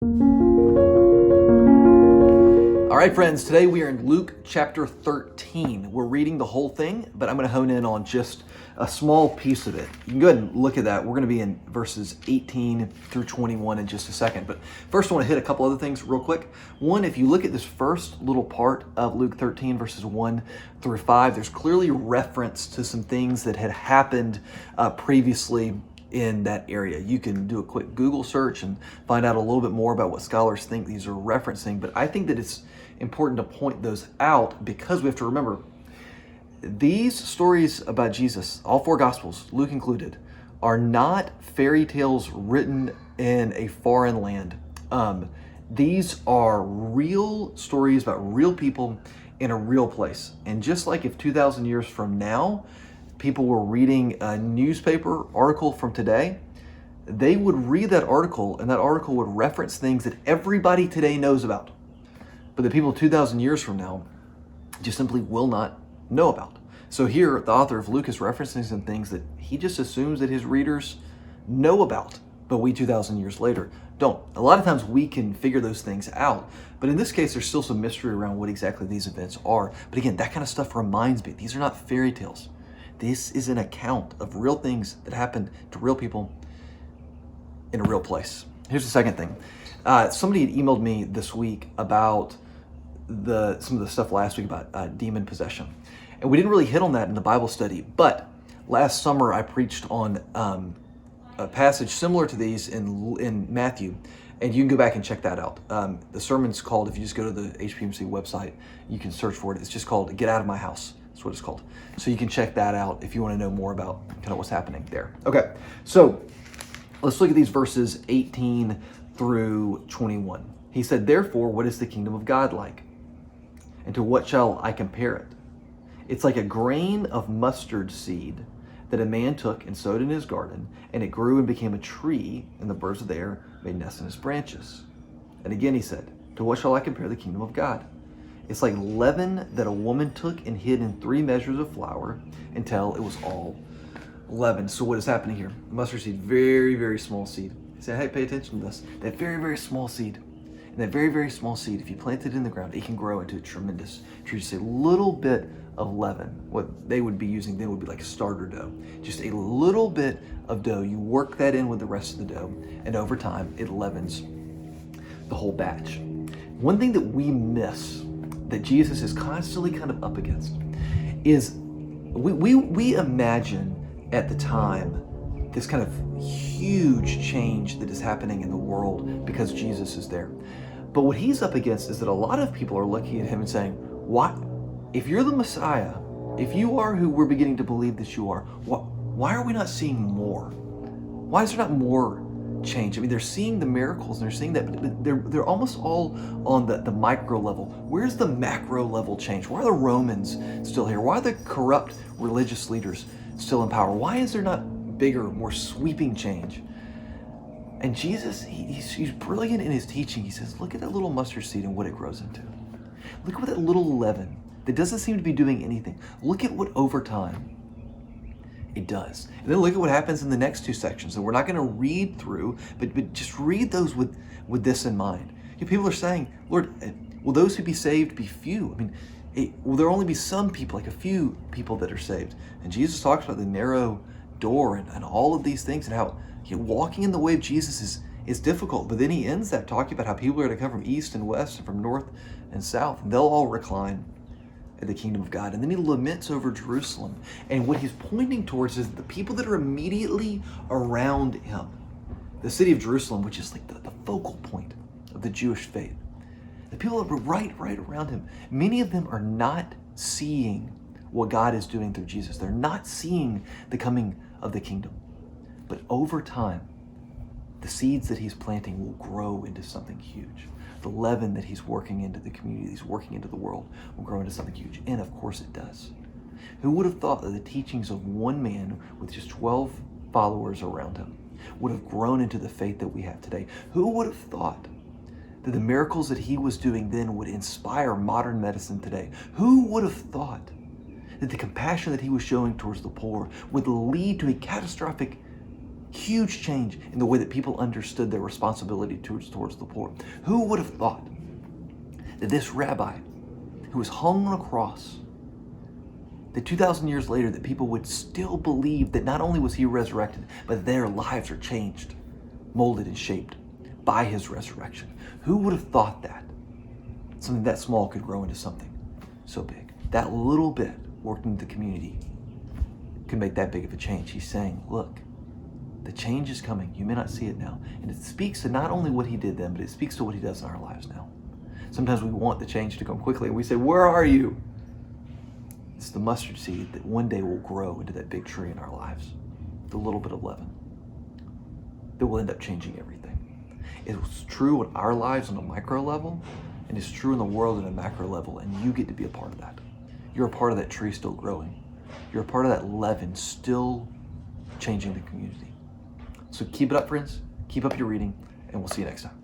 All right, friends, today we are in Luke chapter 13. We're reading the whole thing, but I'm going to hone in on just a small piece of it. You can go ahead and look at that. We're going to be in verses 18 through 21 in just a second. But first, I want to hit a couple other things real quick. One, if you look at this first little part of Luke 13, verses 1 through 5, there's clearly reference to some things that had happened previously in that area. You can do a quick Google search and find out a little bit more about what scholars think these are referencing, but I think that it's important to point those out because we have to remember these stories about Jesus, all four Gospels, Luke included, are not fairy tales written in a foreign land. These are real stories about real people in a real place. And just like if 2,000 years from now, people were reading a newspaper article from today, they would read that article and that article would reference things that everybody today knows about, but the people 2,000 years from now just simply will not know about. So here, the author of Luke is referencing some things that he just assumes that his readers know about, but we 2,000 years later don't. A lot of times we can figure those things out, but in this case, there's still some mystery around what exactly these events are. But again, that kind of stuff reminds me, these are not fairy tales. This is an account of real things that happened to real people in a real place. Here's the second thing. Somebody had emailed me this week about some of the stuff last week about demon possession. And we didn't really hit on that in the Bible study, but last summer I preached on a passage similar to these in Matthew, and you can go back and check that out. The sermon's called, if you just go to the HPMC website, you can search for it. It's just called Get Out of My House. That's what it's called. So you can check that out if you want to know more about kind of what's happening there. Okay, so let's look at these verses 18 through 21. He said, "Therefore, what is the kingdom of God like? And to what shall I compare it? It's like a grain of mustard seed that a man took and sowed in his garden, and it grew and became a tree, and the birds of the air made nests in its branches." And again he said, "To what shall I compare the kingdom of God? It's like leaven that a woman took and hid in 3 measures of flour until it was all leavened." So what is happening here? Mustard seed, very, very small seed. He said, hey, pay attention to this. That very, very small seed. And that very, very small seed, if you plant it in the ground, it can grow into a tremendous tree. Just a little bit of leaven. What they would be using then would be like starter dough. Just a little bit of dough. You work that in with the rest of the dough, and over time, it leavens the whole batch. One thing that we miss, that Jesus is constantly kind of up against, is we imagine at the time this kind of huge change that is happening in the world because Jesus is there. But what he's up against is that a lot of people are looking at him and saying, "What? If you're the Messiah, if you are who we're beginning to believe that you are, why are we not seeing more? Why is there not more change?" I mean, they're seeing the miracles and they're seeing that, but they're almost all on the micro level. Where's the macro level change? Why are the Romans still here? Why are the corrupt religious leaders still in power? Why is there not bigger, more sweeping change? And Jesus, he's brilliant in his teaching. He says, look at that little mustard seed and what it grows into. Look at that little leaven that doesn't seem to be doing anything. Look at what over time it does. And then look at what happens in the next 2 sections. And we're not going to read through, but just read those with this in mind. You know, people are saying, Lord, will those who be saved be few? I mean, will there only be some people, like a few people that are saved? And Jesus talks about the narrow door and all of these things and how walking in the way of Jesus is difficult. But then he ends that talking about how people are going to come from east and west and from north and south, and they'll all recline at the kingdom of God. And then he laments over Jerusalem. And what he's pointing towards is the people that are immediately around him. The city of Jerusalem, which is like the focal point of the Jewish faith. The people that were right around him, many of them are not seeing what God is doing through Jesus. They're not seeing the coming of the kingdom. But over time, the seeds that he's planting will grow into something huge. The leaven that he's working into the community, he's working into the world, will grow into something huge. And of course it does. Who would have thought that the teachings of one man with just 12 followers around him would have grown into the faith that we have today? Who would have thought that the miracles that he was doing then would inspire modern medicine today? Who would have thought that the compassion that he was showing towards the poor would lead to a catastrophic Huge change in the way that people understood their responsibility towards the poor. Who would have thought that this rabbi who was hung on a cross, that 2,000 years later that people would still believe that not only was he resurrected, but their lives are changed, molded and shaped by his resurrection? Who would have thought that something that small could grow into something so big? That little bit worked into the community can make that big of a change. He's saying, look, the change is coming. You may not see it now. And it speaks to not only what he did then, but it speaks to what he does in our lives now. Sometimes we want the change to come quickly and we say, where are you? It's the mustard seed that one day will grow into that big tree in our lives. The little bit of leaven that will end up changing everything. It's true in our lives on a micro level, and it's true in the world on a macro level, and you get to be a part of that. You're a part of that tree still growing. You're a part of that leaven still changing the community. So keep it up, friends. Keep up your reading, and we'll see you next time.